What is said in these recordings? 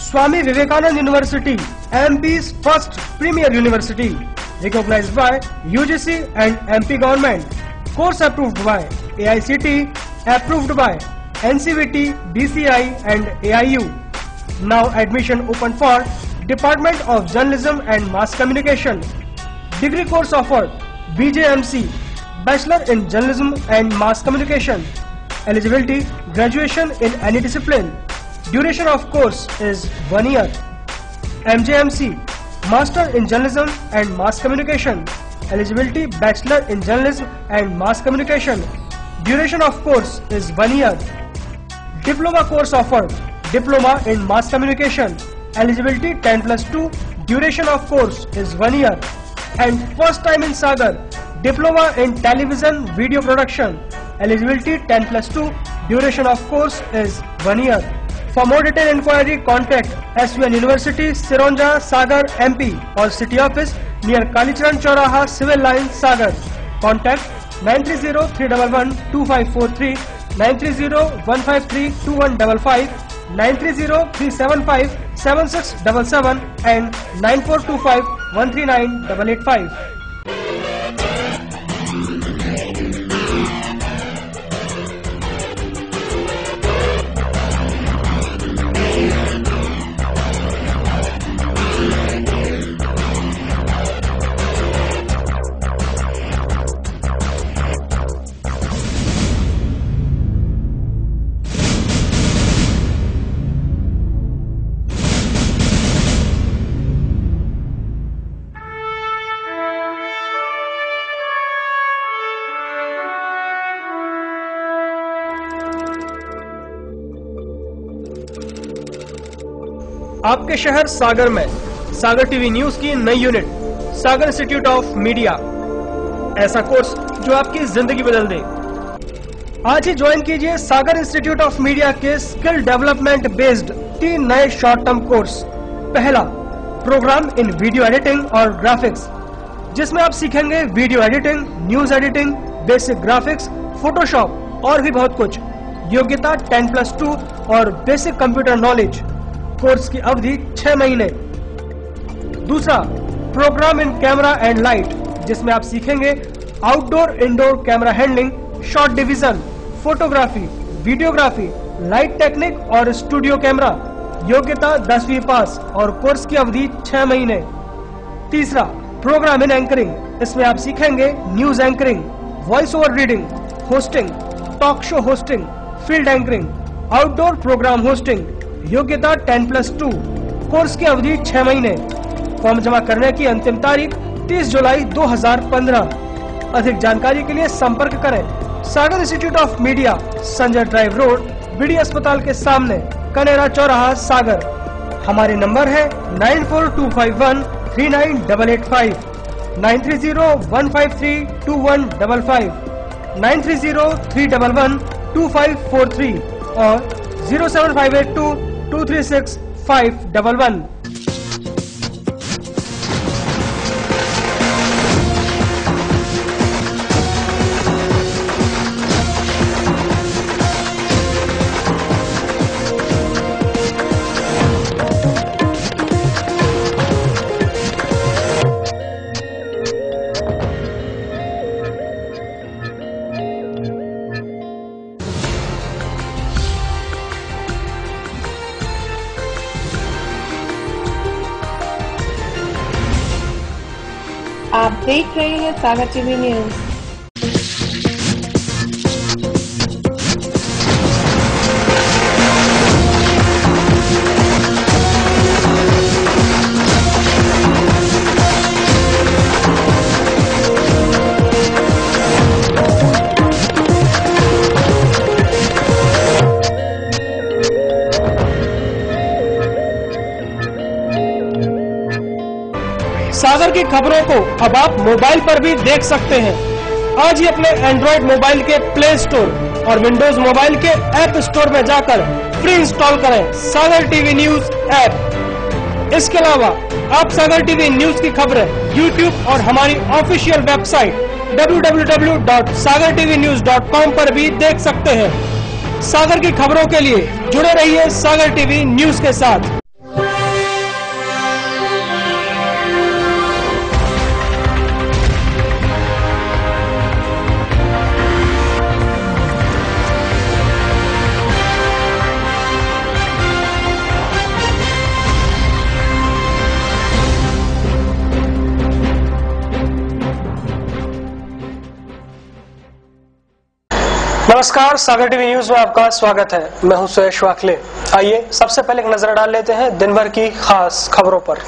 Swami Vivekananda University, MP's first premier university, recognized by UGC and MP government. Course approved by AICTE, approved by NCVT, DCI and AIU. Now admission open for Department of Journalism and Mass Communication. Degree course offered BJMC, Bachelor in Journalism and Mass Communication. Eligibility, graduation in any discipline. Duration of course is 1 year. MJMC, Master in Journalism and Mass Communication. Eligibility, Bachelor in Journalism and Mass Communication. Duration of course is 1 year. Diploma course offered, Diploma in Mass Communication. Eligibility 10+2, duration of course is 1 year. And first time in Sagar, Diploma in Television Video Production. Eligibility 10+2, duration of course is 1 year. For more detailed inquiry, contact SVN University, Sironja, Sagar, MP or City Office near Kalicharan Chauraha, Civil Line, Sagar. Contact 930-311-2543, 930-153-2155, 930-375-7677 and 9425-139-885. आपके शहर सागर में सागर TV news की नई unit Sagar institute of media, ऐसा course जो आपकी जिंदगी बदल दे। आज ही ज्वाइन कीजिए सागर इंस्टीट्यूट ऑफ मीडिया के स्किल डेवलपमेंट बेस्ड 3 नए शॉर्ट टर्म कोर्स। पहला, प्रोग्राम इन वीडियो एडिटिंग और ग्राफिक्स, जिसमें आप सीखेंगे video editing, news editing, basic graphics, Photoshop और भी बहुत कुछ। योग्यता 10+2 और बेसिक कंप्यूटर नॉलेज। कोर्स की अवधि 6 महीने। दूसरा, program in camera and light, जिसमें आप सीखेंगे outdoor indoor camera handling, shot division, photography, videography, light technique और स्टूडियो कैमरा। योग्यता 10वीं पास और कोर्स की अवधि 6 महीने। तीसरा, प्रोग्राम इन एंकरिंग, इसमें आप सीखेंगे news anchoring, voice over reading, hosting, talk show hosting, field anchoring, outdoor program hosting. योग्यता 10+2, कोर्स की अवधि 6 महीने। फॉर्म जमा करने की अंतिम तारीख 30 जुलाई 2015। अधिक जानकारी के लिए संपर्क करें Sagar institute of media, Sanjay drive road, BD अस्पताल के सामने, कनेरा चौराहा, सागर। हमारे नंबर है 9425139885, 930-153-2155, 930-311-2543 और 07582-236-511। आप देख रहे हैं सागर टीवी न्यूज। सागर की खबरों को अब आप मोबाइल पर भी देख सकते हैं। आज ही अपने एंड्रॉइड मोबाइल के प्ले स्टोर और विंडोज मोबाइल के ऐप स्टोर में जाकर फ्री इंस्टॉल करें सागर टीवी न्यूज ऐप। इसके अलावा आप सागर टीवी न्यूज की खबरें यूट्यूब और हमारी ऑफिशियल वेबसाइट www.sagartvnews.com पर भी देख सकते हैं। सागर की खबरों के लिए जुड़े रहिए सागर टीवी न्यूज के साथ। नमस्कार, सागर टीवी न्यूज में आपका स्वागत है। मैं हूं सुयश वाकले। आइए सबसे पहले एक नजर डाल लेते हैं दिन भर की खास खबरों पर।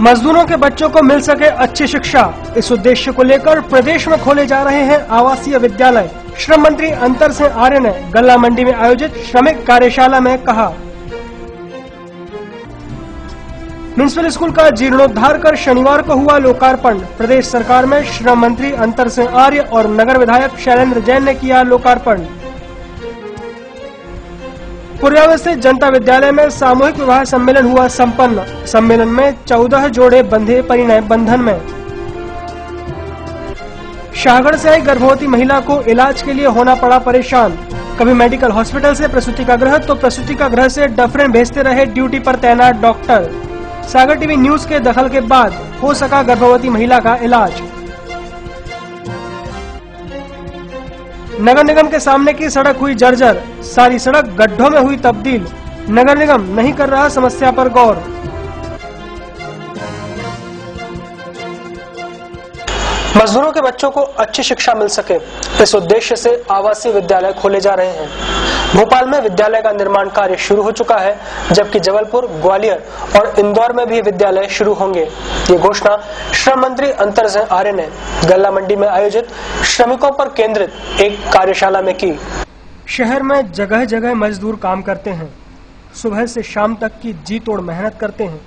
मजदूरों के बच्चों को मिल सके अच्छी शिक्षा, इस उद्देश्य को लेकर प्रदेश में खोले जा रहे हैं आवासीय विद्यालय। श्रम मंत्री अंतर सिंह आर्य ने गल्ला मंडी में आयोजित श्रमिक कार्यशाला में कहा, म्युनिसिपल स्कूल का जीर्णोद्धार कर शनिवार को हुआ लोकार्पण। प्रदेश सरकार में श्रम मंत्री अंतर सिंह आर्य और नगर विधायक शैलेंद्र जैन ने किया लोकार्पण। पुरिया स्थित जनता विद्यालय में सामूहिक विवाह सम्मेलन हुआ संपन्न। सम्मेलन में 14 जोड़े बंधे परिणय बंधन में। शाहगढ़ से आई गर्भवती महिला को इलाज के लिए होना पड़ा परेशान। कभी मेडिकल हॉस्पिटल से प्रसूति का गृह तो प्रसूति का गृह से डफरिन भेजते रहे ड्यूटी पर तैनात डॉक्टर। सागर टीवी न्यूज के दखल के बाद हो सका गर्भवती महिला का इलाज। नगर निगम के सामने की सड़क हुई जर्जर, सारी सड़क गड्ढों में हुई तब्दील। नगर निगम नहीं कर रहा समस्या पर गौर। मजदूरों के बच्चों को अच्छी शिक्षा मिल सके, इस उद्देश्य से आवासीय विद्यालय खोले जा रहे हैं। भोपाल में विद्यालय का निर्माण कार्य शुरू हो चुका है, जबकि जबलपुर, ग्वालियर और इंदौर में भी विद्यालय शुरू होंगे। ये घोषणा श्रम मंत्री अंतर सिंह आर्य ने गल्ला मंडी में आयोजित श्रमिकों पर केंद्रित एक कार्यशाला में की। शहर में जगह जगह मजदूर काम करते हैं, सुबह से शाम तक की जी तोड़ मेहनत करते हैं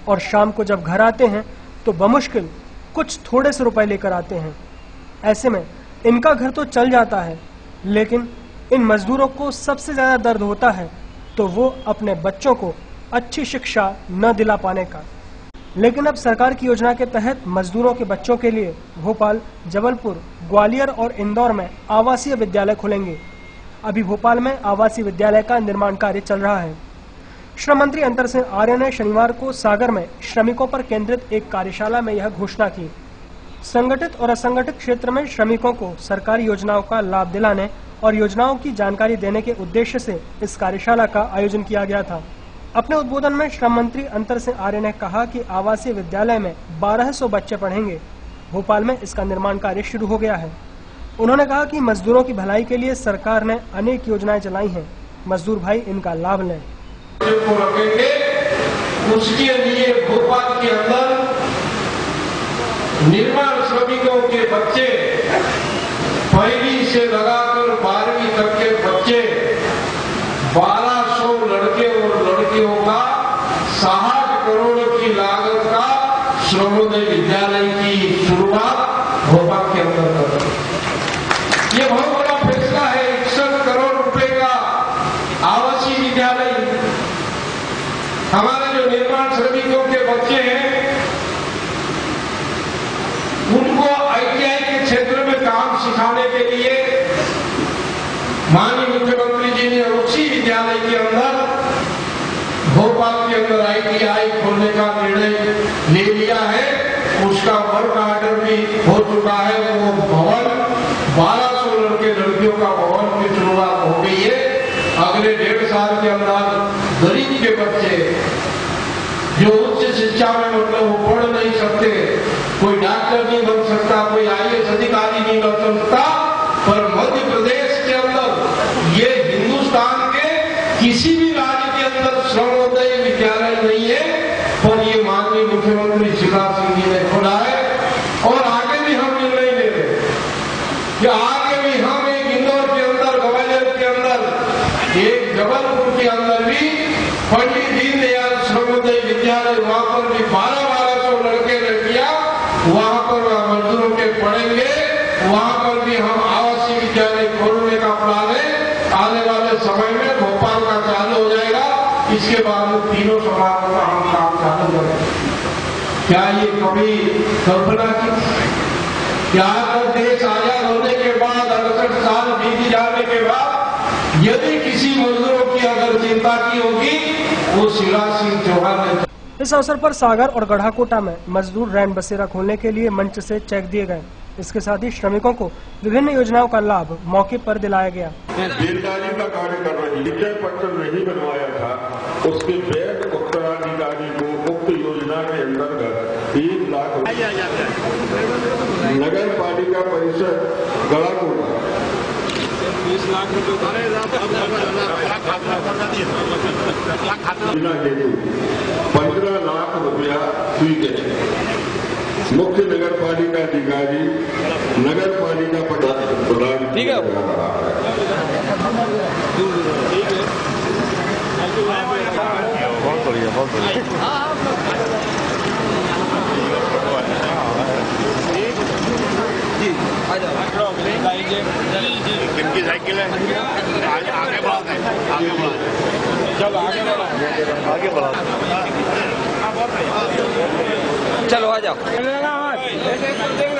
और शाम को जब घर आते हैं तो बमुश्किल कुछ थोड़े से रुपए लेकर आते हैं। ऐसे में इनका घर तो चल जाता है, लेकिन इन मजदूरों को सबसे ज्यादा दर्द होता है तो वो अपने बच्चों को अच्छी शिक्षा न दिला पाने का। लेकिन अब सरकार की योजना के तहत मजदूरों के बच्चों के लिए भोपाल, जबलपुर, ग्वालियर और इंदौर में आवासीय विद्यालय खुलेंगे। अभी भोपाल में आवासीय विद्यालय का निर्माण कार्य चल रहा है। श्रम मंत्री अंतर सिंह आर्य ने शनिवार को सागर में श्रमिकों पर केंद्रित एक कार्यशाला में यह घोषणा की। संगठित और असंगठित क्षेत्र में श्रमिकों को सरकारी योजनाओं का लाभ दिलाने और योजनाओं की जानकारी देने के उद्देश्य से इस कार्यशाला का आयोजन किया गया था। अपने उद्बोधन में श्रम मंत्री अंतर सिंह आर्य ने कहा कि आवासीय विद्यालय में 1200 बच्चे पढ़ेंगे। भोपाल में इसका निर्माण कार्य शुरू हो गया है। उन्होंने कहा कि मजदूरों की भलाई के लिए सरकार ने अनेक योजनाएं चलाई हैं, मजदूर भाई इनका लाभ लें। उसके लिए भोपाल के अंदर निर्माण श्रमिकों के बच्चे, पहली से लगाकर 12वीं तक के बच्चे, 1200 लड़के और लड़कियों का 60 करोड़ की लागत का श्रमोदय विद्यालय की शुरुआत भोपाल के अंदर कर रहे हैं। ये बहुत बड़ा फैसला है। 61 करोड़ रुपए का आवासीय विद्यालय। हमारे जो निर्माण श्रमिकों के बच्चे हैं, उनको आईटीआई के क्षेत्र में काम सिखाने के लिए माननीय मुख्यमंत्री जी ने उसी विद्यालय के अंदर भोपाल के अंदर आईटीआई खोलने का निर्णय ले लिया है। उसका वर्क ऑर्डर भी हो चुका है। वो भवन 1200 लड़के लड़कियों का भवन की शुरुआत हो गई है। अगले 1.5 साल के अंदर गरीब के बच्चे जो उच्च शिक्षा में मतलब वो पढ़ नहीं सकते, कोई डॉक्टर नहीं बन सकता, कोई आईएएस अधिकारी नहीं बन सकता, पर मध्य प्रदेश के अंदर ये हिंदुस्तान के किसी भी राज्य के अंदर श्रमोदय विद्यालय नहीं है, पर ये माननीय मुख्यमंत्री शिवराज सिंह जी ने खोला है। और आगे भी हम निर्णय ले रहे हैं कि आगे भी हम एक इंदौर के अंदर, ग्वालियर के अंदर, एक जबलपुर के अंदर भी पंडित दीनदयाल श्रमोदय विद्यालय, वहां पर भी 1200 लड़के लड़कियां वहां पर मजदूरों के पढ़ेंगे। वहां पर भी हम आवासीय विद्यालय खोलने का प्लान है। आने वाले समय में भोपाल का चालू हो जाएगा। इसके बाद तीनों समाजों का हम काम चालू करेंगे। क्या ये कभी कल्पना की? क्या देश आजाद होने के बाद 68 साल बीत जाने के बाद यदि किसी मजदूरों की अगर चिंता की होगी, वो शिवराज सिंह चौहान ने। इस अवसर पर सागर और गढ़ाकोटा में मजदूर रैन बसेरा खोलने के लिए मंच से चेक दिए गए। इसके साथ ही श्रमिकों को विभिन्न योजनाओं का लाभ मौके पर दिलाया गया। बेलदारी का कार्य कर रही विजय पत्र नहीं बनवाया था, उसके वैध उत्तराधिकारी को उक्त योजना के अंतर्गत 3 लाख नगर पालिका परिषद गड़ाकोट 20 लाख रुपए हेतु 15 लाख रुपया स्वीकृत। मुख्य नगर पालिका अधिकारी नगर पालिका प्रधान ठीक है। बहुत बढ़िया, बहुत बढ़िया। किनकी साइकिल है? आगे बढ़ा चलो आगे बढ़ा चलो आ जाओ।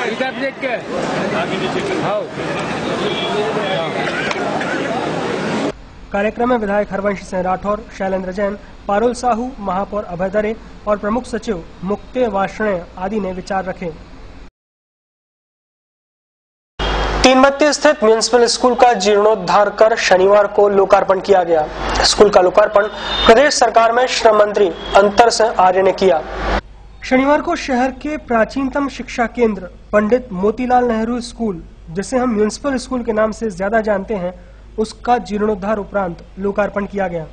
इधर देख के कार्यक्रम में विधायक हरवंश सिंह राठौर, शैलेंद्र जैन, पारुल साहू, महापौर अभय दरे और प्रमुख सचिव मुक्ते वार्ष्णेय आदि ने विचार रखे। तीनबत्ती स्थित म्युनिसिपल स्कूल का जीर्णोद्धार कर शनिवार को लोकार्पण किया गया। स्कूल का लोकार्पण प्रदेश सरकार में श्रम मंत्री अंतर सिंह आर्य ने किया। शनिवार को शहर के प्राचीनतम शिक्षा केंद्र पंडित मोतीलाल नेहरू स्कूल, जिसे हम म्युनिसिपल स्कूल के नाम से ज्यादा जानते हैं, उसका जीर्णोद्धार उपरांत लोकार्पण किया गया।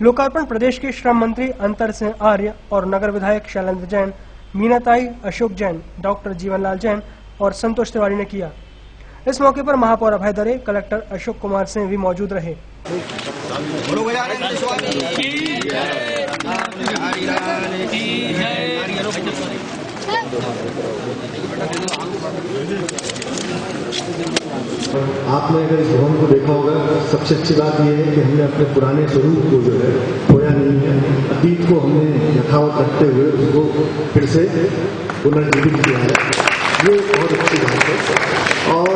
लोकार्पण प्रदेश के श्रम मंत्री अंतर सिंह आर्य और नगर विधायक शैलेंद्र जैन, मीनाताई, अशोक जैन, डॉक्टर जीवनलाल जैन और संतोष तिवारी ने किया। इस मौके पर महापौर अभय दरे, कलेक्टर अशोक कुमार सिंह भी मौजूद रहे। आपने अगर इस भवन को देखा होगा, सबसे अच्छी बात यह है कि हमने अपने पुराने स्वरूप को जो है खोया नहीं है। अतीत को हमने यथावत रखते हुए उसको फिर से पुनर्जीवित किया है। ये बहुत अच्छी बात है। और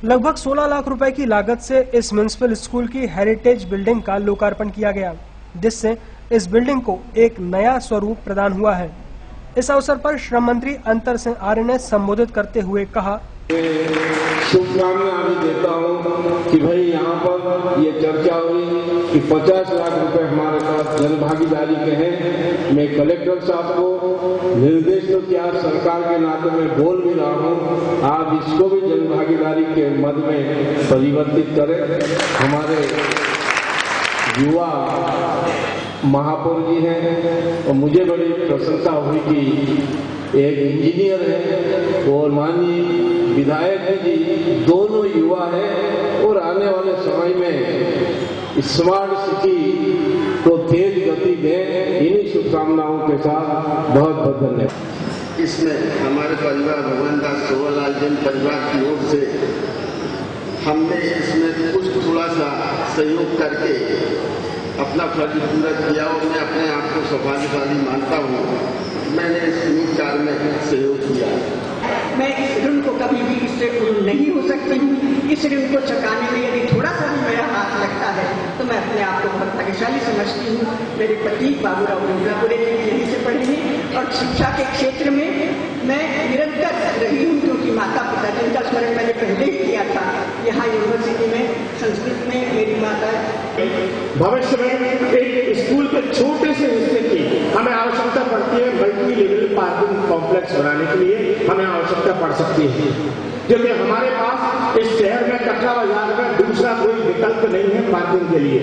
लगभग 16 लाख रुपए की लागत से इस म्युनिसिपल स्कूल की हेरिटेज बिल्डिंग का लोकार्पण किया गया, जिससे इस बिल्डिंग को एक नया स्वरूप प्रदान हुआ है। इस अवसर पर श्रम मंत्री अंतर सिंह आर्य ने संबोधित करते हुए कहा, शुभकामना भी देता हूँ कि भाई यहाँ पर ये चर्चा हुई कि 50 लाख रुपए हमारे पास जन भागीदारी के हैं। मैं कलेक्टर साहब को निर्देश तो किया, सरकार के नाते में बोल भी रहा हूँ, आप इसको भी जन भागीदारी के मद में परिवर्तित करें। हमारे युवा महापौर जी हैं और मुझे बड़ी प्रसन्नता हुई कि एक इंजीनियर है और माननीय विधायक जी दोनों युवा हैं और आने वाले समय में स्मार्ट सिटी को तेज गति दें। इन्हीं शुभकामनाओं के साथ बहुत बहुत धन्यवाद। इसमें हमारे परिवार भगवान दास सोवालाल जैन परिवार की ओर से हमने इसमें कुछ थोड़ा सा सहयोग करके अपना फर्ज पूरा किया और मैं अपने आप को सौभाग्यशाली मानता हूँ। मैंने इस नीति कार्य में सहयोग किया। मैं इस ऋण को कभी भी इससे ऋण नहीं हो सकती हूँ। इस ऋण को चुकाने में यदि थोड़ा सा भी मेरा हाथ लगता है तो मैं अपने आप को बहुत भाग्यशाली समझती हूँ। मेरे पति बाबूराव दुर्गापुरे जी यहीं से पढ़े हैं और शिक्षा के क्षेत्र में मैं निरंतर रही हूँ, क्योंकि माता पिता जिनका स्मरण मैंने पहले ही किया था। यहाँ यूनिवर्सिटी में संस्कृत में मेरी माता भविष्य में एक स्कूल के छोटे से हिस्से की हमें आवश्यकता पड़ती है। मल्टी लेवल पार्किंग कॉम्प्लेक्स बनाने के लिए हमें आवश्यकता पड़ सकती है, क्योंकि हमारे पास इस शहर में कटरा बाजार में दूसरा कोई विकल्प नहीं है पार्किंग के लिए।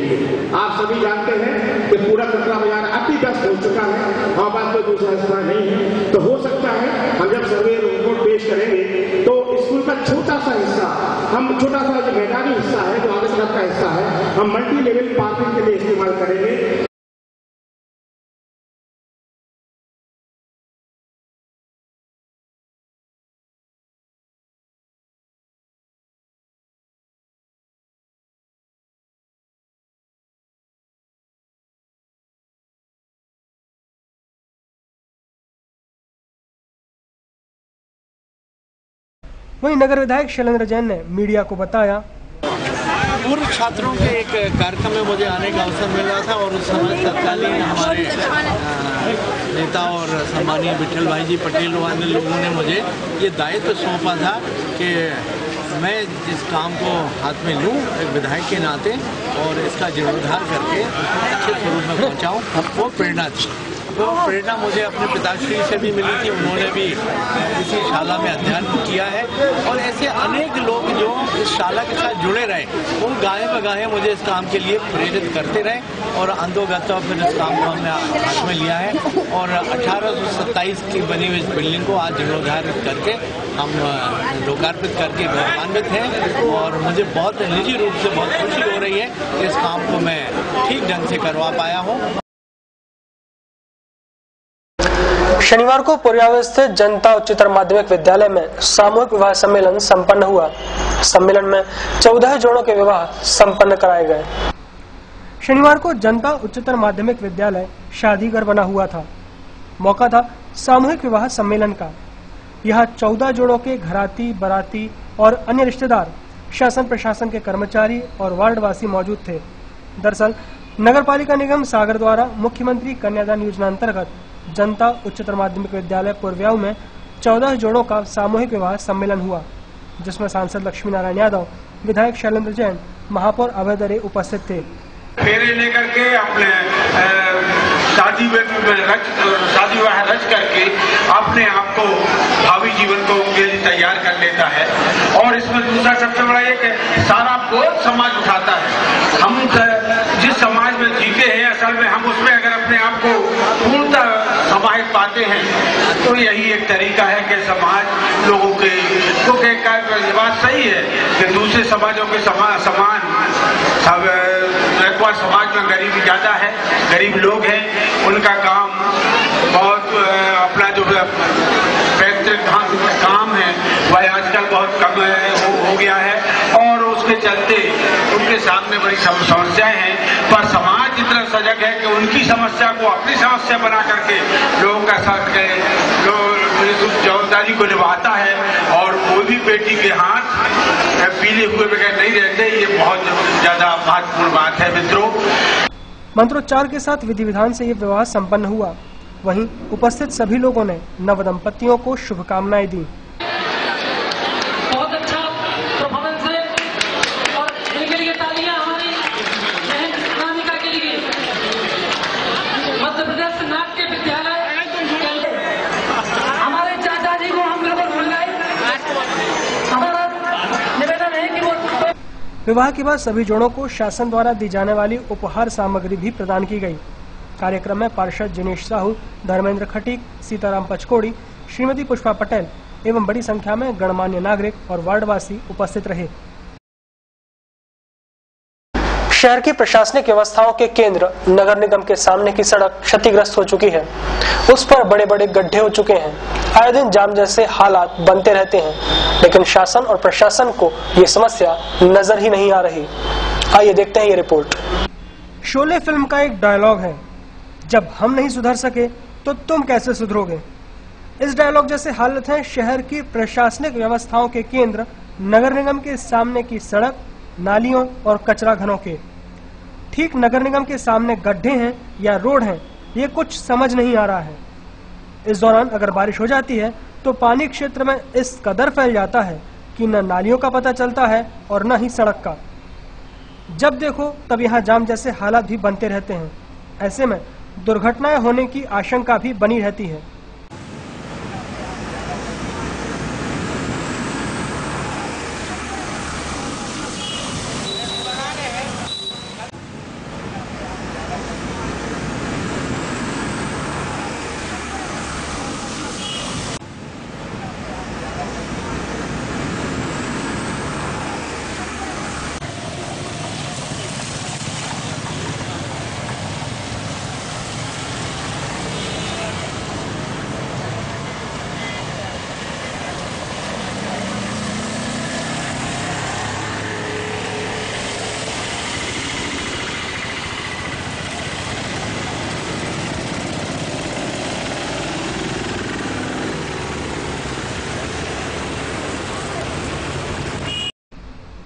आप सभी जानते हैं कि पूरा कटरा बाजार अति व्यस्त हो चुका है, हमारे पास कोई दूसरा स्थान नहीं है। तो हो सकता है हम जब सर्वे रिपोर्ट पेश करेंगे तो स्कूल का छोटा सा हिस्सा, हम छोटा सा जो मैदानी हिस्सा है, जो आगे तरफ का हिस्सा है, हम मल्टी लेवल पार्किंग के लिए इस्तेमाल करेंगे। वहीं नगर विधायक शैलेंद्र जैन ने मीडिया को बताया, पूर्व छात्रों के एक कार्यक्रम में मुझे आने का अवसर मिला था और उस समय तत्कालीन हमारे नेता और सम्मानीय विठल भाई जी पटेल वाले लोगों ने मुझे ये दायित्व सौंपा था कि मैं इस काम को हाथ में लूँ एक विधायक के नाते और इसका जीर्णोद्धार करके अच्छे स्वरूप में पहुँचाऊँ। वो प्रेरणा थी। वो प्रेरणा मुझे अपने पिताश्री से भी मिली थी। उन्होंने भी इसी शाला में अध्ययन किया है और ऐसे अनेक लोग जो इस शाला के साथ जुड़े रहे वो गाहे बगाहे मुझे इस काम के लिए प्रेरित करते रहे और अंधोगत्वा फिर इस काम को हमने हाथ में लिया है और 1827 की बनी हुई इस बिल्डिंग को आज जीर्णोद्धार करके हम लोकार्पित करके गौरवान्वित हैं और मुझे बहुत निजी रूप से बहुत खुशी हो रही है कि इस काम को मैं ठीक ढंग से करवा पाया हूँ। शनिवार को पोरियावे स्थित जनता उच्चतर माध्यमिक विद्यालय में सामूहिक विवाह सम्मेलन संपन्न हुआ। सम्मेलन में 14 जोड़ों के विवाह संपन्न कराए गए। शनिवार को जनता उच्चतर माध्यमिक विद्यालय शादी घर बना हुआ था। मौका था सामूहिक विवाह सम्मेलन का। यहाँ 14 जोड़ों के घराती, बराती और अन्य रिश्तेदार, शासन प्रशासन के कर्मचारी और वार्डवासी मौजूद थे। दरअसल नगर पालिका निगम सागर द्वारा मुख्यमंत्री कन्यादान योजना अंतर्गत जनता उच्चतर माध्यमिक विद्यालय पोरियावे में 14 जोड़ों का सामूहिक विवाह सम्मेलन हुआ, जिसमें सांसद लक्ष्मी नारायण यादव, विधायक शैलेंद्र जैन, महापौर अभय दरे उपस्थित थे। फेरे लेकर के अपने शादी विवाह रच करके अपने आप को भावी जीवन को उनके लिए तैयार कर लेता है और इसमें दूसरा सबसे बड़ा ये कि सारा बोझ समाज उठाता है। हम जिस समाज में जीते हैं असल में हम उसमें अगर अपने आप को पूर्णतः समाहित पाते हैं तो यही एक तरीका है कि समाज लोगों के तो ये बात सही है कि दूसरे समाजों के समान समाज में गरीबी ज्यादा है, गरीब लोग हैं, उनका काम बहुत अपना जो पैतृक काम है वह आजकल बहुत कम हो गया है और उसके चलते उनके सामने बड़ी समस्याएं हैं। पर समाज इतना सजग है कि उनकी समस्या को अपनी समस्या बना करके लोगों का साथ उस जवाबदारी को निभाता है और कोई भी बेटी के हाथ पीले हुए बगैर नहीं रहते। ये बहुत ज्यादा महत्वपूर्ण बात है मित्रों। मंत्रोच्चार के साथ विधि विधान से ये विवाह संपन्न हुआ। वहीं उपस्थित सभी लोगों ने नवदंपतियों को शुभकामनाएं दी। बहुत अच्छा परफॉर्मेंस है और इनके लिए तालियां हमारी बहन नामिका के लिए। मध्य प्रदेश नाट्य विद्यालय हमारे चाचा जी को हम बिल्कुल भूल गए। हमारा निवेदन है कि वो विवाह के बाद सभी जोड़ों को शासन द्वारा दी जाने वाली उपहार सामग्री भी प्रदान की गई। कार्यक्रम में पार्षद जिनेश साहू, धर्मेंद्र खटीक, सीताराम पचकोड़ी, श्रीमती पुष्पा पटेल एवं बड़ी संख्या में गणमान्य नागरिक और वार्डवासी उपस्थित रहे। शहर की प्रशासनिक व्यवस्थाओं के केंद्र नगर निगम के सामने की सड़क क्षतिग्रस्त हो चुकी है। उस पर बड़े बड़े गड्ढे हो चुके हैं। आए दिन जाम जैसे हालात बनते रहते हैं, लेकिन शासन और प्रशासन को ये समस्या नजर ही नहीं आ रही। आइए देखते हैं ये रिपोर्ट। शोले फिल्म का एक डायलॉग है, जब हम नहीं सुधर सके तो तुम कैसे सुधरोगे। इस डायलॉग जैसे हालत है शहर की प्रशासनिक व्यवस्थाओं के केंद्र नगर निगम के सामने की सड़क, नालियों और कचरा घरों के। ठीक नगर निगम के सामने गड्ढे हैं या रोड हैं, ये कुछ समझ नहीं आ रहा है। इस दौरान अगर बारिश हो जाती है तो पानी क्षेत्र में इस कदर फैल जाता है कि न नालियों का पता चलता है और न ही सड़क का। जब देखो तब यहाँ जाम जैसे हालात भी बनते रहते हैं। ऐसे में दुर्घटनाएं होने की आशंका भी बनी रहती है।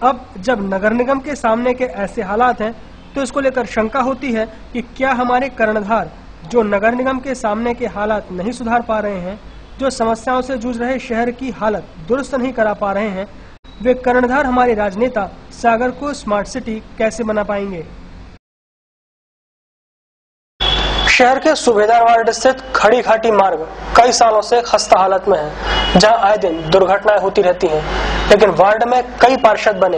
अब जब नगर निगम के सामने के ऐसे हालात हैं तो इसको लेकर शंका होती है कि क्या हमारे कर्णधार जो नगर निगम के सामने के हालात नहीं सुधार पा रहे हैं, जो समस्याओं से जूझ रहे शहर की हालत दुरुस्त नहीं करा पा रहे हैं, वे कर्णधार हमारे राजनेता सागर को स्मार्ट सिटी कैसे बना पाएंगे। शहर के सूबेदार वार्ड स्थित खड़ी घाटी मार्ग कई सालों से खस्ता हालत में है, जहां आए दिन दुर्घटनाएं होती रहती हैं। लेकिन वार्ड में कई पार्षद बने,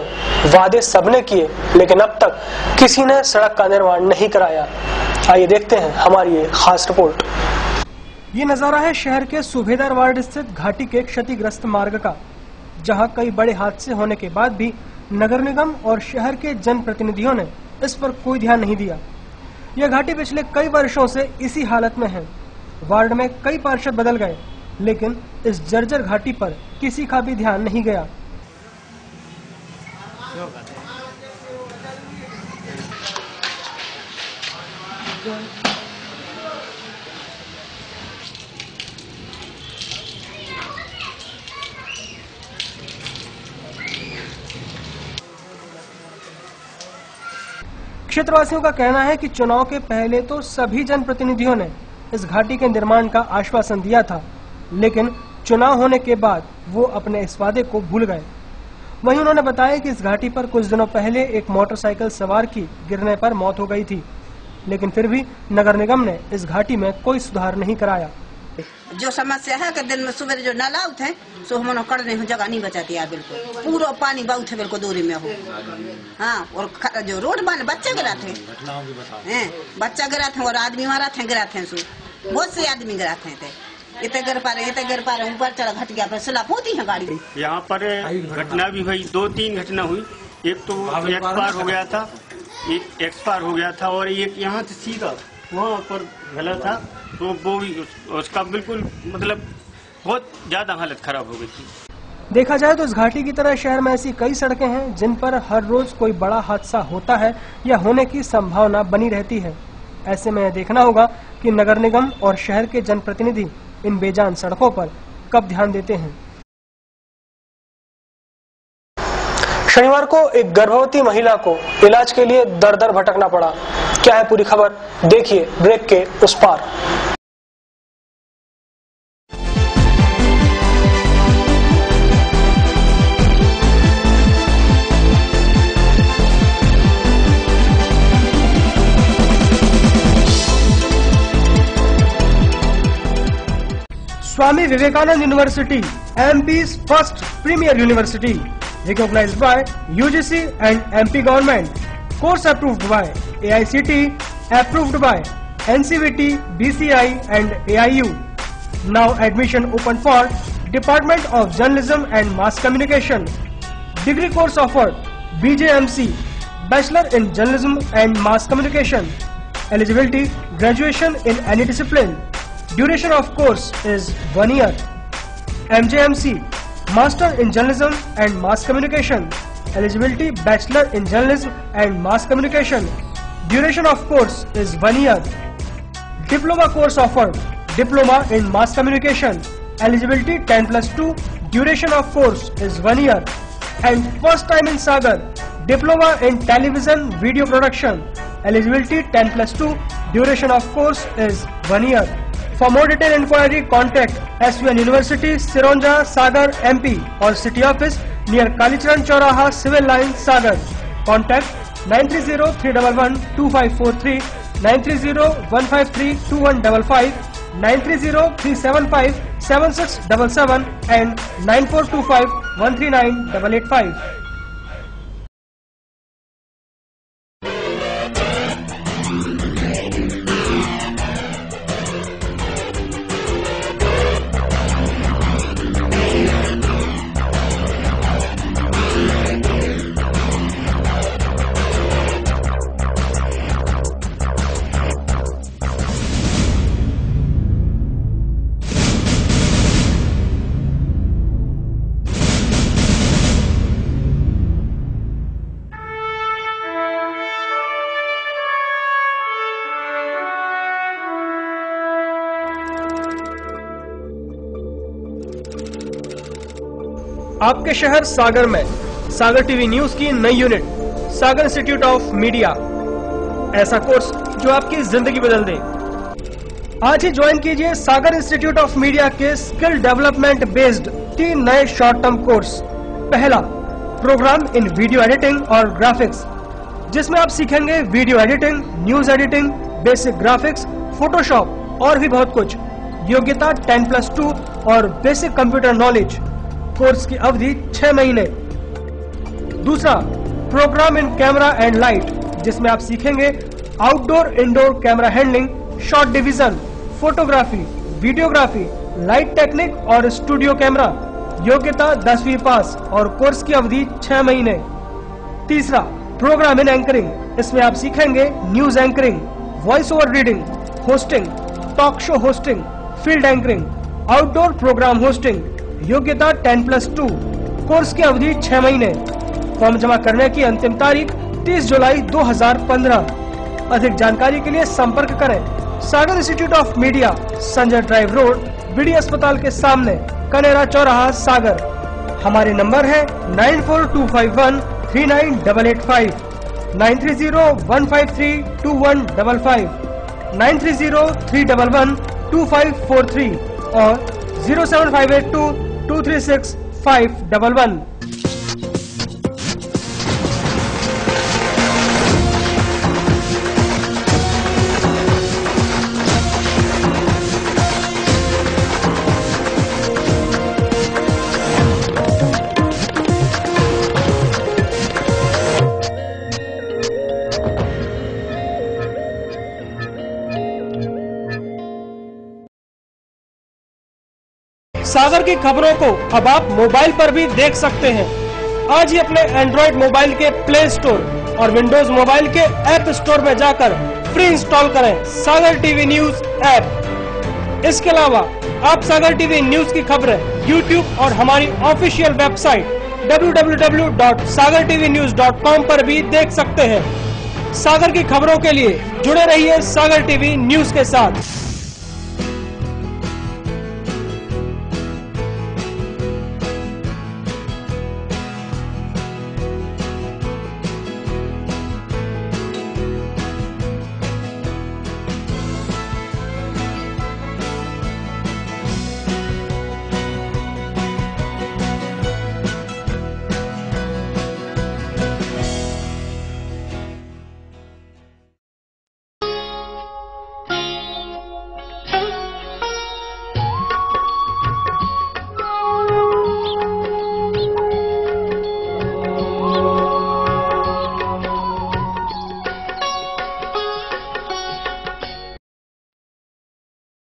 वादे सबने किए, लेकिन अब तक किसी ने सड़क का निर्माण नहीं कराया। आइए देखते हैं हमारी ये खास रिपोर्ट। ये नजारा है शहर के सूबेदार वार्ड स्थित घाटी के क्षतिग्रस्त मार्ग का, जहां कई बड़े हादसे होने के बाद भी नगर निगम और शहर के जनप्रतिनिधियों ने इस पर कोई ध्यान नहीं दिया। यह घाटी पिछले कई वर्षों से इसी हालत में है। वार्ड में कई पार्षद बदल गए, लेकिन इस जर्जर घाटी पर किसी का भी ध्यान नहीं गया। क्षेत्रवासियों का कहना है कि चुनाव के पहले तो सभी जनप्रतिनिधियों ने इस घाटी के निर्माण का आश्वासन दिया था, लेकिन चुनाव होने के बाद वो अपने इस वादे को भूल गए। वहीं उन्होंने बताया कि इस घाटी पर कुछ दिनों पहले एक मोटरसाइकिल सवार की गिरने पर मौत हो गई थी, लेकिन फिर भी नगर निगम ने इस घाटी में कोई सुधार नहीं कराया। जो समस्या है कि दिन में सुबह जो नाला उठे सो हम करने हो जगह नहीं बचाती है, बिल्कुल पूरा पानी बहुत है, बिल्कुल दूरी में हो। हाँ, और जो रोड बने बच्चे गिरा थे, बच्चा गिरा थे और आदमी मारा थे, गिरा थे, बहुत से आदमी गिरा थे, इतने गिर पा रहे ऊपर चढ़ा घट गया, फिर स्लैप होती है गाड़ी। यहाँ पर घटना भी हुई, 2-3 घटना हुई। एक तो एक्सपायर हो गया था, एक एक्सपायर हो गया था और एक यहाँ से सीधा वहाँ पर गला था, तो वो भी उसका बिल्कुल मतलब बहुत ज्यादा हालत खराब हो गई थी। देखा जाए तो इस घाटी की तरह शहर में ऐसी कई सड़कें हैं जिन पर हर रोज कोई बड़ा हादसा होता है या होने की संभावना बनी रहती है। ऐसे में देखना होगा कि नगर निगम और शहर के जनप्रतिनिधि इन बेजान सड़कों पर कब ध्यान देते हैं। शनिवार को एक गर्भवती महिला को इलाज के लिए दर दर भटकना पड़ा। क्या है पूरी खबर, देखिए ब्रेक के उस पार। Swami Vivekananda university, MP's first premier university, recognized by UGC and MP government, course approved by AICTE, approved by NCVT, BCI and AIU. Now admission open for Department of Journalism and Mass Communication. Degree course offered BJMC, Bachelor in Journalism and Mass Communication. Eligibility, graduation in any discipline. Duration of course is 1 year. MJMC, Master in Journalism and Mass Communication. Eligibility, Bachelor in Journalism and Mass Communication. Duration of course is 1 year. Diploma course offered, Diploma in Mass Communication. Eligibility 10+2. Duration of course is 1 year. And first time in Sagar, Diploma in Television Video Production. Eligibility 10+2. Duration of course is 1 year. For more detailed inquiry, contact SVN University, Sironja, Sagar, MP or City Office near Kalicharan Chauraha, Civil Line, Sagar. Contact 930-311-2543, 930-153-2155, 930-375-7677 and 9425-139-885. आपके शहर सागर में सागर TV news की नई unit Sagar institute of media, ऐसा course जो आपकी जिंदगी बदल दे। आज ही ज्वाइन कीजिए सागर इंस्टीट्यूट ऑफ मीडिया के स्किल डेवलपमेंट बेस्ड 3 नए शॉर्ट टर्म कोर्स। पहला, प्रोग्राम इन वीडियो एडिटिंग और ग्राफिक्स, जिसमें आप सीखेंगे video editing, news editing, basic graphics, Photoshop और भी बहुत कुछ। योग्यता 10+2 और बेसिक कंप्यूटर नॉलेज। कोर्स की अवधि 6 महीने। दूसरा, program in camera and light, जिसमें आप सीखेंगे outdoor indoor camera handling, shot division, photography, videography, light technique और स्टूडियो कैमरा। योग्यता 10वीं पास और कोर्स की अवधि 6 महीने। तीसरा, प्रोग्राम इन एंकरिंग, इसमें आप सीखेंगे news anchoring, voice over reading, hosting, talk show hosting, field anchoring, outdoor program hosting. योग्यता 10+2, कोर्स की अवधि 6 महीने। फॉर्म जमा करने की अंतिम तारीख 30 जुलाई 2015। अधिक जानकारी के लिए संपर्क करें Sagar institute of media, Sanjay drive road, BD अस्पताल के सामने, कनेरा चौराहा, सागर। हमारे नंबर है 9425139885, 9301532155, 9303112543 और 07582236511। सागर की खबरों को अब आप मोबाइल पर भी देख सकते हैं। आज ही अपने एंड्रॉइड मोबाइल के प्ले स्टोर और विंडोज मोबाइल के ऐप स्टोर में जाकर फ्री इंस्टॉल करें सागर टीवी न्यूज ऐप। इसके अलावा आप सागर टीवी न्यूज की खबरें YouTube और हमारी ऑफिशियल वेबसाइट www.sagartvnews.com पर भी देख सकते हैं। सागर की खबरों के लिए जुड़े रहिए सागर टीवी न्यूज के साथ।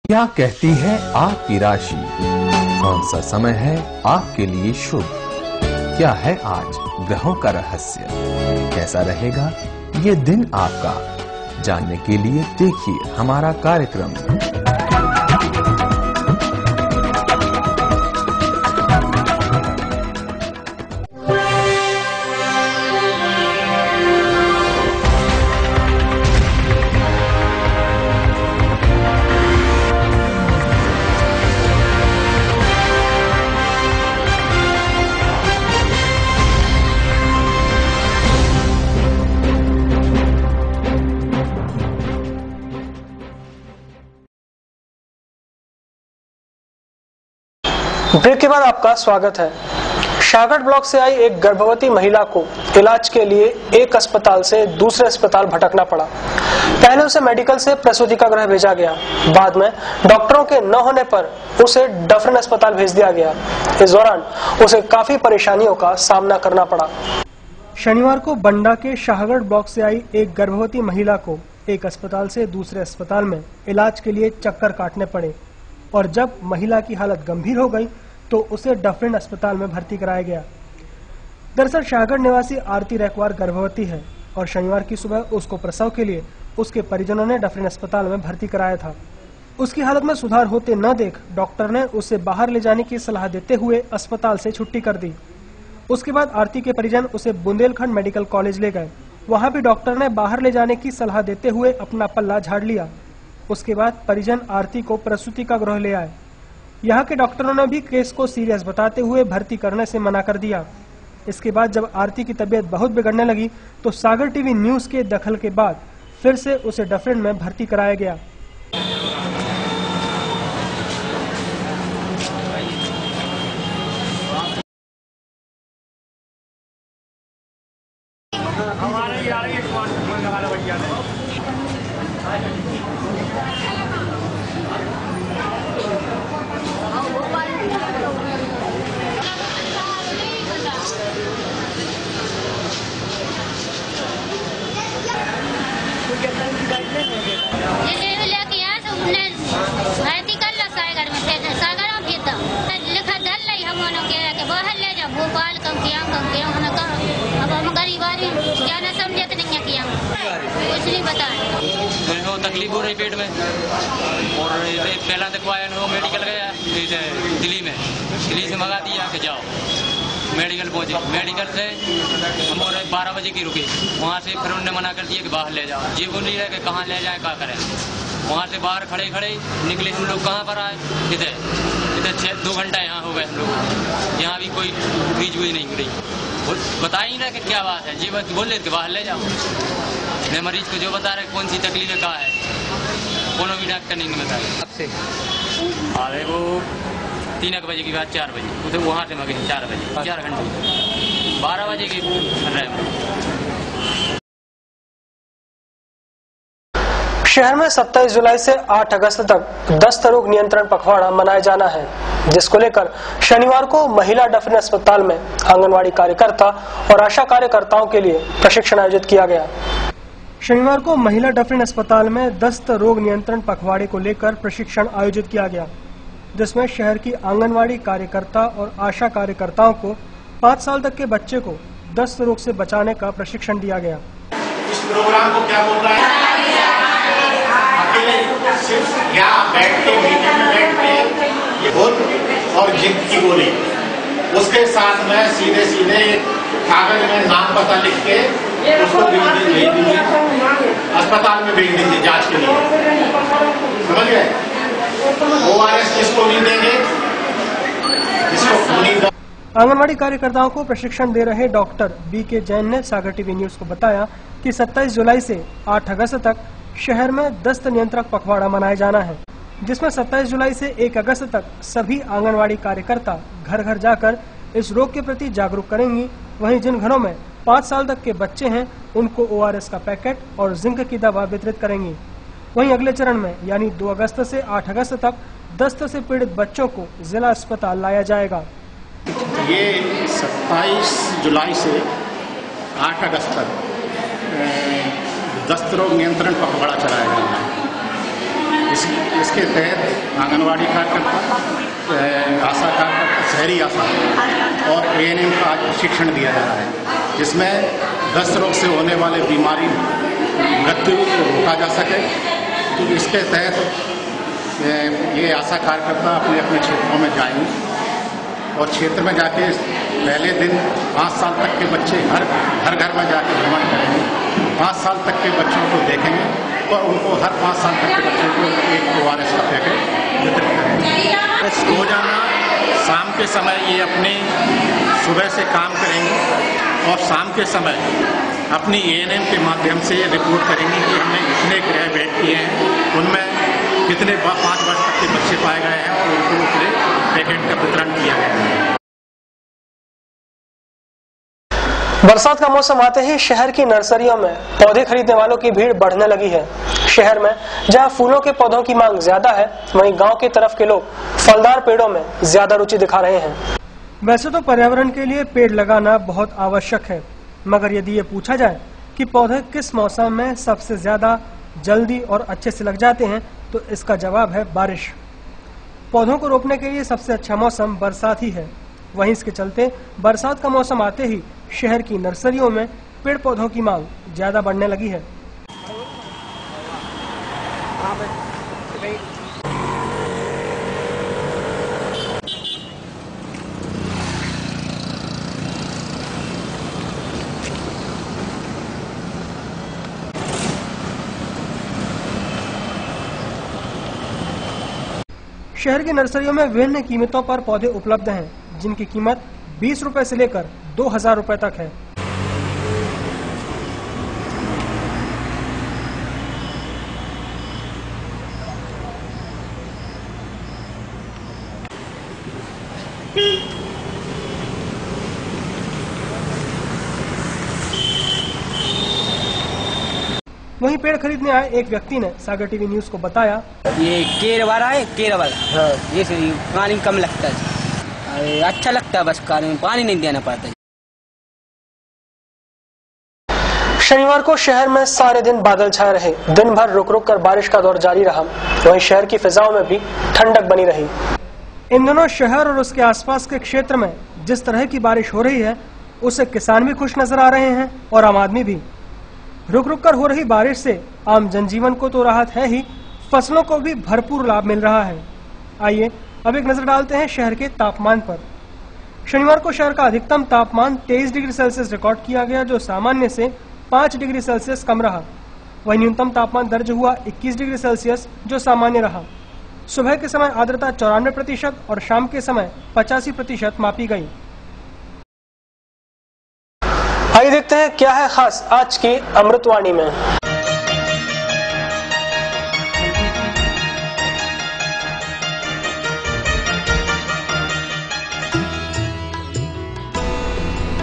क्या कहती है आपकी राशि? कौन सा समय है आपके लिए शुभ? क्या है आज ग्रहों का रहस्य? कैसा रहेगा ये दिन आपका? जानने के लिए देखिए हमारा कार्यक्रम। ब्रेक के बाद आपका स्वागत है। शाहगढ़ ब्लॉक से आई एक गर्भवती महिला को इलाज के लिए एक अस्पताल से दूसरे अस्पताल भटकना पड़ा। पहले उसे मेडिकल से प्रसूति का गृह भेजा गया, बाद में डॉक्टरों के न होने पर उसे डफरिन अस्पताल भेज दिया गया। इस दौरान उसे काफी परेशानियों का सामना करना पड़ा। शनिवार को बंडा के शाहगढ़ ब्लॉक से आई एक गर्भवती महिला को एक अस्पताल से दूसरे अस्पताल में इलाज के लिए चक्कर काटने पड़े और जब महिला की हालत गंभीर हो गई तो उसे डफरिन अस्पताल में भर्ती कराया गया। दरअसल शाहगढ़ निवासी आरती रैकवार गर्भवती है और शनिवार की सुबह उसको प्रसव के लिए उसके परिजनों ने डफरिन अस्पताल में भर्ती कराया था। उसकी हालत में सुधार होते न देख डॉक्टर ने उसे बाहर ले जाने की सलाह देते हुए अस्पताल से छुट्टी कर दी। उसके बाद आरती के परिजन उसे बुंदेलखंड मेडिकल कॉलेज ले गए। वहां भी डॉक्टर ने बाहर ले जाने की सलाह देते हुए अपना पल्ला झाड़ लिया। उसके बाद परिजन आरती को प्रसूति का गृह ले आए। यहाँ के डॉक्टरों ने भी केस को सीरियस बताते हुए भर्ती करने से मना कर दिया। इसके बाद जब आरती की तबीयत बहुत बिगड़ने लगी तो सागर टीवी न्यूज के दखल के बाद फिर से उसे डफरिन में भर्ती कराया गया। भोपाल कम किया अब हम गरीब आदमी क्या ना समझे तो नहीं किया कुछ नहीं बता तकलीफ हो रही पेट में और पहला दिखवाया मेडिकल गया दिल्ली से मंगा दिया कि जाओ मेडिकल पहुंचे। मेडिकल से हम 12 बजे की रुके, वहाँ से फिर उन्होंने मना कर दिया कि बाहर ले जाओ। जी बोल नहीं रहे कि कहाँ ले जाए क्या करें। वहाँ से बाहर खड़े खड़े निकले हम लोग कहाँ पर आए इधर 2 घंटा यहाँ हो गए हम लोग। यहाँ भी कोई बीज नहीं मिली, बता ही ना कि क्या बात है। जी बात बोल रहे थे बाहर ले जाओ। मैं मरीज को जो बता रहे कौन सी तकलीफ है कहाँ है, कोनो भी डॉक्टर नहीं बता रहे। अब से अरे वो 3 बजे की बात 4 बजे उधर वहाँ से मगे 4 बजे 4 घंटे 12 बजे की रहे। शहर में 27 जुलाई से 8 अगस्त तक दस्त रोग नियंत्रण पखवाड़ा मनाया जाना है, जिसको लेकर शनिवार को महिला डफरिन अस्पताल में आंगनवाड़ी कार्यकर्ता और आशा कार्यकर्ताओं के लिए प्रशिक्षण आयोजित किया गया। शनिवार को महिला डफरिन अस्पताल में दस्त रोग नियंत्रण पखवाड़े को लेकर प्रशिक्षण आयोजित किया गया, जिसमें शहर की आंगनवाड़ी कार्यकर्ता और आशा कार्यकर्ताओं को 5 साल तक के बच्चे को दस्त रोग से बचाने का प्रशिक्षण दिया गया। इस प्रोग्राम को क्या बोल रहा है? सिर्फ क्या बैठ के मीटिंग में बैठ के ये बोल और जिंक की गोली, उसके साथ में सीधे कागज में नाम पता लिख के उसको भेज दीजिए अस्पताल में, भेज दीजिए जांच के लिए। समझ गए? ORS किसको नहीं देंगे, जिसको खूनी। आंगनवाड़ी कार्यकर्ताओं को प्रशिक्षण दे रहे डॉक्टर BK जैन ने सागर टीवी न्यूज को बताया कि 27 जुलाई से 8 अगस्त तक शहर में दस्त नियंत्रक पखवाड़ा मनाया जाना है, जिसमें 27 जुलाई से 1 अगस्त तक सभी आंगनवाड़ी कार्यकर्ता घर घर जाकर इस रोग के प्रति जागरूक करेंगी। वहीं जिन घरों में 5 साल तक के बच्चे हैं उनको ORS का पैकेट और जिंक की दवा वितरित करेंगी। वहीं अगले चरण में यानी 2 अगस्त से 8 अगस्त तक दस्त से पीड़ित बच्चों को जिला अस्पताल लाया जाएगा। ये 27 जुलाई से 8 अगस्त तक दस्त रोग नियंत्रण पखवाड़ा चलाया जाना है। इसके तहत आंगनवाड़ी कार्यकर्ता, आशा कार्यकर्ता, शहरी आशा और ANM का आज प्रशिक्षण दिया जा रहा है, जिसमें दस्त रोग से होने वाले बीमारी मृत्यु को रोका जा सके। तो इसके तहत ये आशा कार्यकर्ता अपने अपने क्षेत्रों में जाएंगे और क्षेत्र में जाके पहले दिन 5 साल तक के बच्चे घर घर में जाके भ्रमण करेंगे। 5 साल तक के बच्चों को देखेंगे और उनको हर 5 साल तक के बच्चे को एक ORS का पैकेट वितरित करेंगे। रोजाना शाम के समय ये अपने सुबह से काम करेंगे और शाम के समय अपनी ANM के माध्यम से रिपोर्ट करेंगे कि हमने इतने गृह बेड किए हैं, उनमें कितने 5 वर्ष तक के बच्चे पाए गए हैं और उनको उसके पैकेट का वितरण किया गया है। बरसात का मौसम आते ही शहर की नर्सरियों में पौधे खरीदने वालों की भीड़ बढ़ने लगी है। शहर में जहां फूलों के पौधों की मांग ज्यादा है, वहीं गांव की तरफ के लोग फलदार पेड़ों में ज्यादा रुचि दिखा रहे हैं। वैसे तो पर्यावरण के लिए पेड़ लगाना बहुत आवश्यक है, मगर यदि ये पूछा जाए कि पौधे किस मौसम में सबसे ज्यादा जल्दी और अच्छे से लग जाते हैं, तो इसका जवाब है बारिश। पौधों को रोपने के लिए सबसे अच्छा मौसम बरसात ही है। वहीं इसके चलते बरसात का मौसम आते ही शहर की नर्सरियों में पेड़ पौधों की मांग ज्यादा बढ़ने लगी है। शहर की नर्सरियों में विभिन्न कीमतों पर पौधे उपलब्ध हैं, जिनकी कीमत 20 रुपए से लेकर 2,000 रुपए तक है। वहीं पेड़ खरीदने आए एक व्यक्ति ने सागर टीवी न्यूज को बताया, ये केरवाला है, केरवाला। हाँ, ये पानी कम लगता है, अच्छा लगता है, बस पानी नहीं देना पड़ता है। शनिवार को शहर में सारे दिन बादल छाए रहे। दिन भर रुक रुक कर बारिश का दौर जारी रहा। वहीं शहर की फिजाओं में भी ठंडक बनी रही। इन दिनों शहर और उसके आसपास के क्षेत्र में जिस तरह की बारिश हो रही है, उससे किसान भी खुश नजर आ रहे हैं और आम आदमी भी। रुक रुक कर हो रही बारिश से आम जनजीवन को तो राहत है ही, फसलों को भी भरपूर लाभ मिल रहा है। आइए अब एक नजर डालते हैं शहर के तापमान पर। शनिवार को शहर का अधिकतम तापमान 23 डिग्री सेल्सियस रिकॉर्ड किया गया, जो सामान्य से 5 डिग्री सेल्सियस कम रहा। वहीं न्यूनतम तापमान दर्ज हुआ 21 डिग्री सेल्सियस, जो सामान्य रहा। सुबह के समय आर्द्रता 94% और शाम के समय 85% मापी गई। आइए देखते हैं क्या है खास आज की अमृतवाणी में।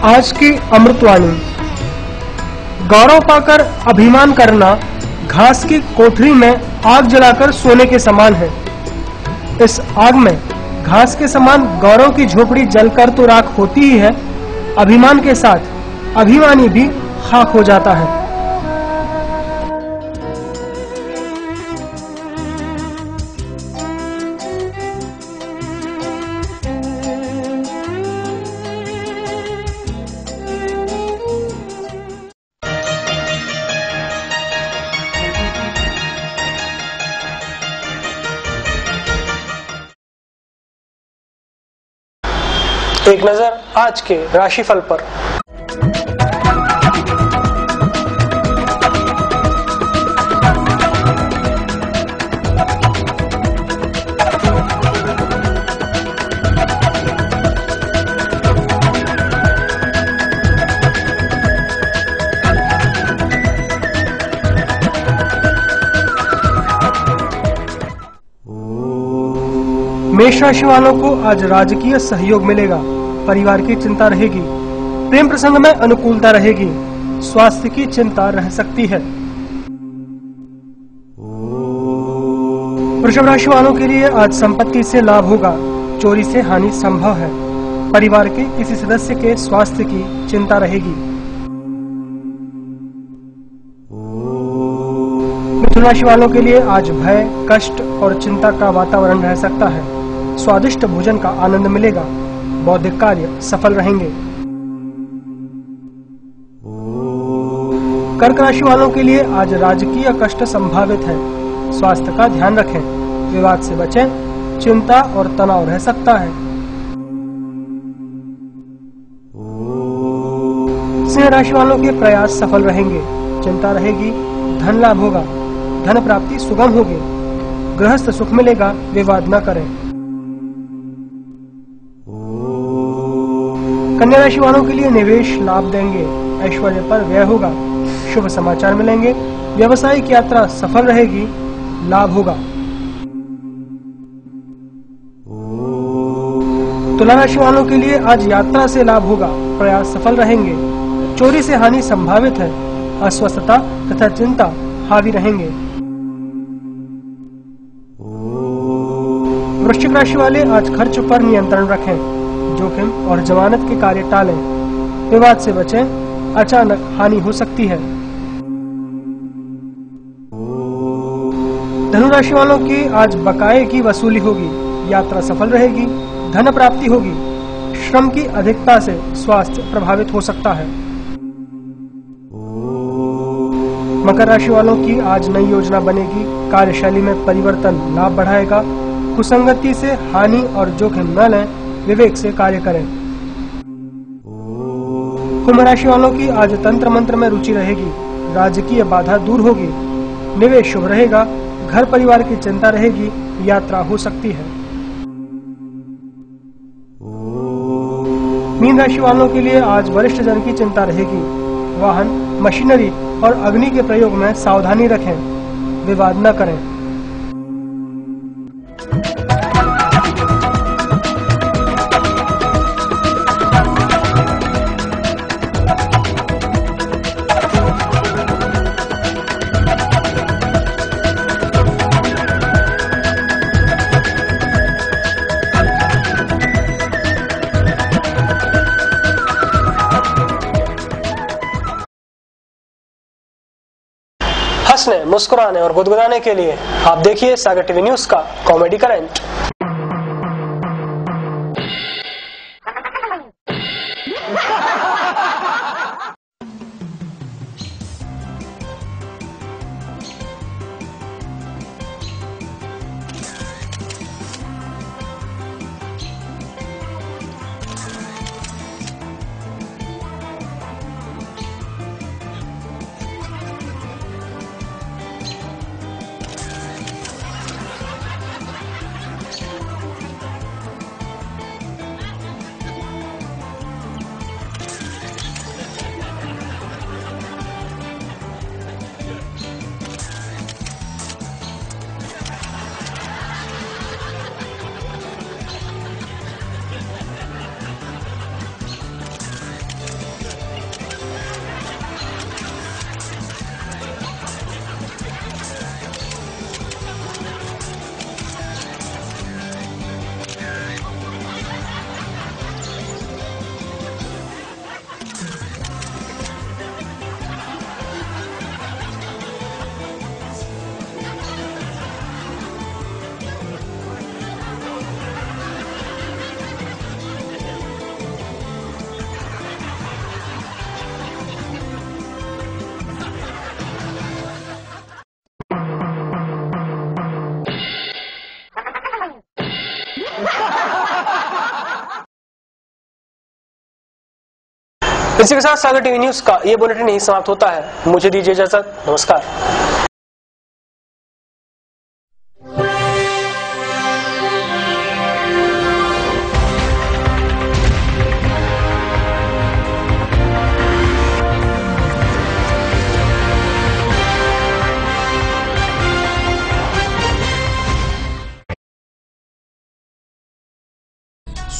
आज की अमृतवाणी। गौरव पाकर अभिमान करना घास की कोठरी में आग जलाकर सोने के समान है। इस आग में घास के समान गौरव की झोपड़ी जलकर तो राख होती ही है, अभिमान के साथ अभिमानी भी खाक हो जाता है। एक नजर आज के राशिफल पर। मेष राशि वालों को आज राजकीय सहयोग मिलेगा। परिवार की चिंता रहेगी। प्रेम प्रसंग में अनुकूलता रहेगी। स्वास्थ्य की चिंता रह सकती है। वृषभ राशि वालों के लिए आज संपत्ति से लाभ होगा। चोरी से हानि संभव है। परिवार के किसी सदस्य के स्वास्थ्य की चिंता रहेगी। मिथुन राशि वालों के लिए आज भय, कष्ट और चिंता का वातावरण रह सकता है। स्वादिष्ट भोजन का आनंद मिलेगा। बौद्धिक कार्य सफल रहेंगे। कर्क राशि वालों के लिए आज राजकीय कष्ट संभावित है। स्वास्थ्य का ध्यान रखें। विवाद से बचें। चिंता और तनाव रह सकता है। सिंह राशि वालों के प्रयास सफल रहेंगे। चिंता रहेगी। धन लाभ होगा। धन प्राप्ति सुगम होगी। गृहस्थ सुख मिलेगा। विवाद न करें। कन्या राशि वालों के लिए निवेश लाभ देंगे। ऐश्वर्य पर व्यय होगा। शुभ समाचार मिलेंगे। व्यावसायिक यात्रा सफल रहेगी। लाभ होगा। तुला राशि वालों के लिए आज यात्रा से लाभ होगा। प्रयास सफल रहेंगे। चोरी से हानि संभावित है। अस्वस्थता तथा चिंता हावी रहेंगे। वृश्चिक राशि वाले आज खर्च पर नियंत्रण रखें। जोखिम और जमानत के कार्य टालें। विवाद से बचें। अचानक हानि हो सकती है। धनु राशि वालों की आज बकाये की वसूली होगी। यात्रा सफल रहेगी। धन प्राप्ति होगी। श्रम की अधिकता से स्वास्थ्य प्रभावित हो सकता है। मकर राशि वालों की आज नई योजना बनेगी। कार्यशैली में परिवर्तन लाभ बढ़ाएगा। कुसंगति से हानि और जोखिम न लें। विवेक से कार्य करें। कुंभ राशि वालों की आज तंत्र मंत्र में रुचि रहेगी। राजकीय बाधा दूर होगी। निवेश शुभ रहेगा। घर परिवार की चिंता रहेगी। यात्रा हो सकती है। मीन राशि वालों के लिए आज वरिष्ठ जन की चिंता रहेगी। वाहन, मशीनरी और अग्नि के प्रयोग में सावधानी रखें, विवाद न करें। हंसने, मुस्कुराने और गुदगुदाने के लिए आप देखिए सागर टीवी न्यूज का कॉमेडी करंट। इसी के साथ सागर टीवी न्यूज का ये बुलेटिन यही समाप्त होता है। मुझे दीजिए इजाजत। नमस्कार।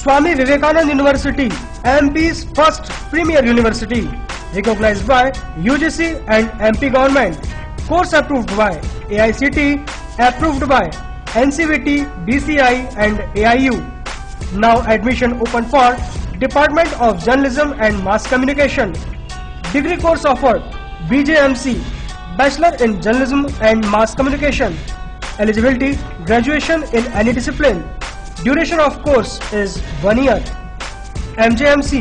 Swami Vivekananda University, MP's first premier university, recognized by UGC and MP government. Course approved by AICTE, approved by NCVT, DCI and AIU. Now admission open for Department of Journalism and Mass Communication. Degree course offered BJMC, Bachelor in Journalism and Mass Communication. Eligibility, graduation in any discipline. Duration of course is 1 year. MJMC,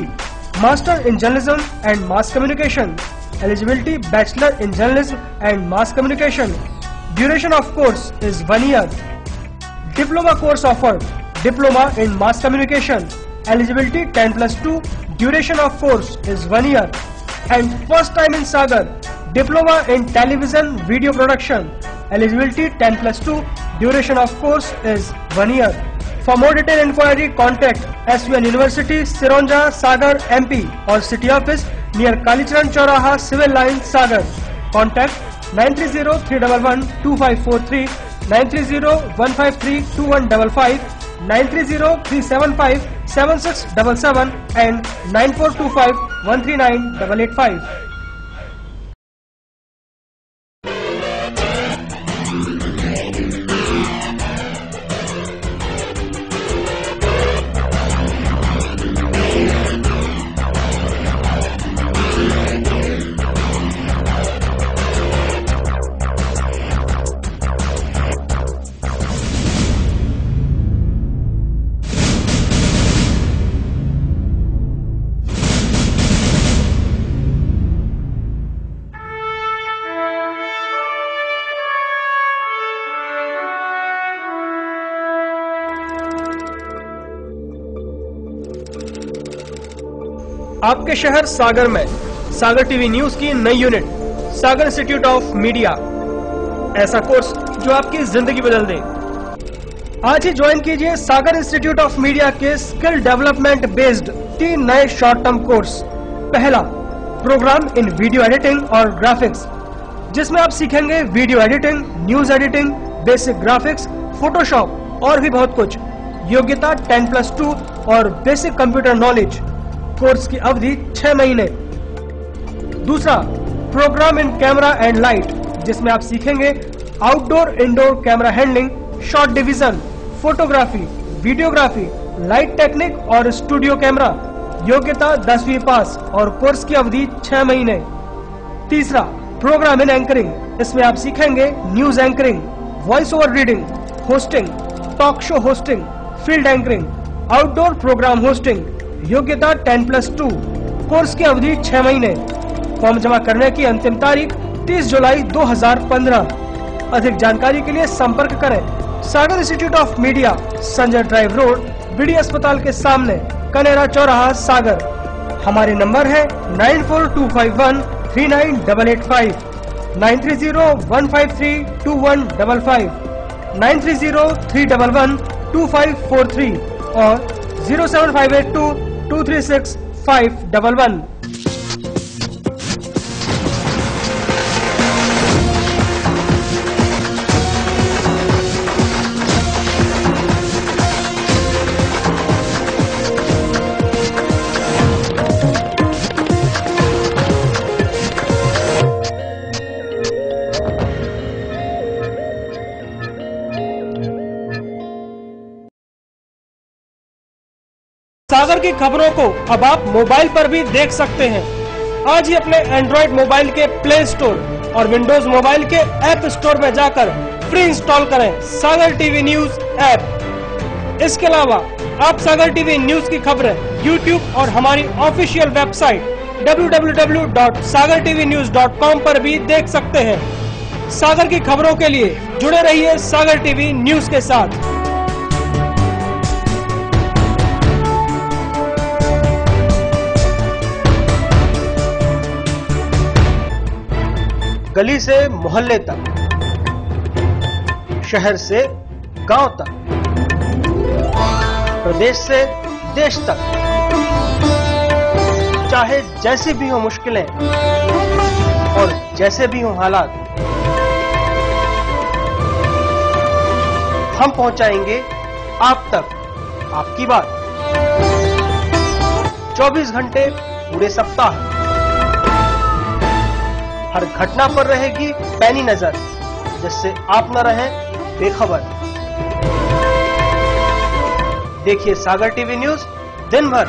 Master in Journalism and Mass Communication. Eligibility, Bachelor in Journalism and Mass Communication. Duration of course is 1 year. Diploma course offered, Diploma in Mass Communication. Eligibility 10+2. Duration of course is 1 year. And first time in Sagar, Diploma in Television Video Production. Eligibility 10+2. Duration of course is 1 year. For more detailed inquiry, contact SVN University, Sironja, Sagar, MP or City Office near Kalicharan Chauraha, Civil Line, Sagar. Contact 930-311-2543, 930-153-2155, 930-375-7677 and 9425-139-885. आपके शहर सागर में सागर TV news की नई unit Sagar institute of media, ऐसा course जो आपकी जिंदगी बदल दे। आज ही ज्वाइन कीजिए सागर इंस्टीट्यूट ऑफ मीडिया के स्किल डेवलपमेंट बेस्ड 3 नए शॉर्ट टर्म कोर्स। पहला, प्रोग्राम इन वीडियो एडिटिंग और ग्राफिक्स, जिसमें आप सीखेंगे video editing, news editing, basic graphics, Photoshop और भी बहुत कुछ। योग्यता 10+2 और बेसिक कंप्यूटर नॉलेज। कोर्स की अवधि 6 महीने। दूसरा, program in camera and light, जिसमें आप सीखेंगे outdoor indoor camera handling, shot division, photography, videography, light technique और स्टूडियो कैमरा। योग्यता 10वीं पास और कोर्स की अवधि 6 महीने। तीसरा, प्रोग्राम इन एंकरिंग, इसमें आप सीखेंगे news anchoring, voice over reading, hosting, talk show hosting, field anchoring, outdoor program hosting. योग्यता 10+2, कोर्स की अवधि 6 महीने। फॉर्म जमा करने की अंतिम तारीख 30 जुलाई 2015। अधिक जानकारी के लिए संपर्क करें Sagar institute of media, Sanjay drive road, BD अस्पताल के सामने, कनेरा चौराहा, सागर। हमारे नंबर है 9425139885, 9301532155, 9303112543 और 07582236511। सागर की खबरों को अब आप मोबाइल पर भी देख सकते हैं। आज ही अपने एंड्रॉइड मोबाइल के प्ले स्टोर और विंडोज मोबाइल के ऐप स्टोर में जाकर फ्री इंस्टॉल करें सागर टीवी न्यूज ऐप। इसके अलावा आप सागर टीवी न्यूज की खबरें YouTube और हमारी ऑफिशियल वेबसाइट www.sagartvnews.com पर भी देख सकते हैं। सागर की खबरों के लिए जुड़े रहिए सागर टीवी न्यूज के साथ। गली से मोहल्ले तक, शहर से गांव तक, प्रदेश से देश तक, चाहे जैसी भी हो मुश्किलें और जैसे भी हो हालात, हम पहुंचाएंगे आप तक आपकी बात। 24 घंटे पूरे सप्ताह, हर घटना पर रहेगी पैनी नजर, जिससे आप न रहें बेखबर। देखिए सागर टीवी न्यूज दिन भर।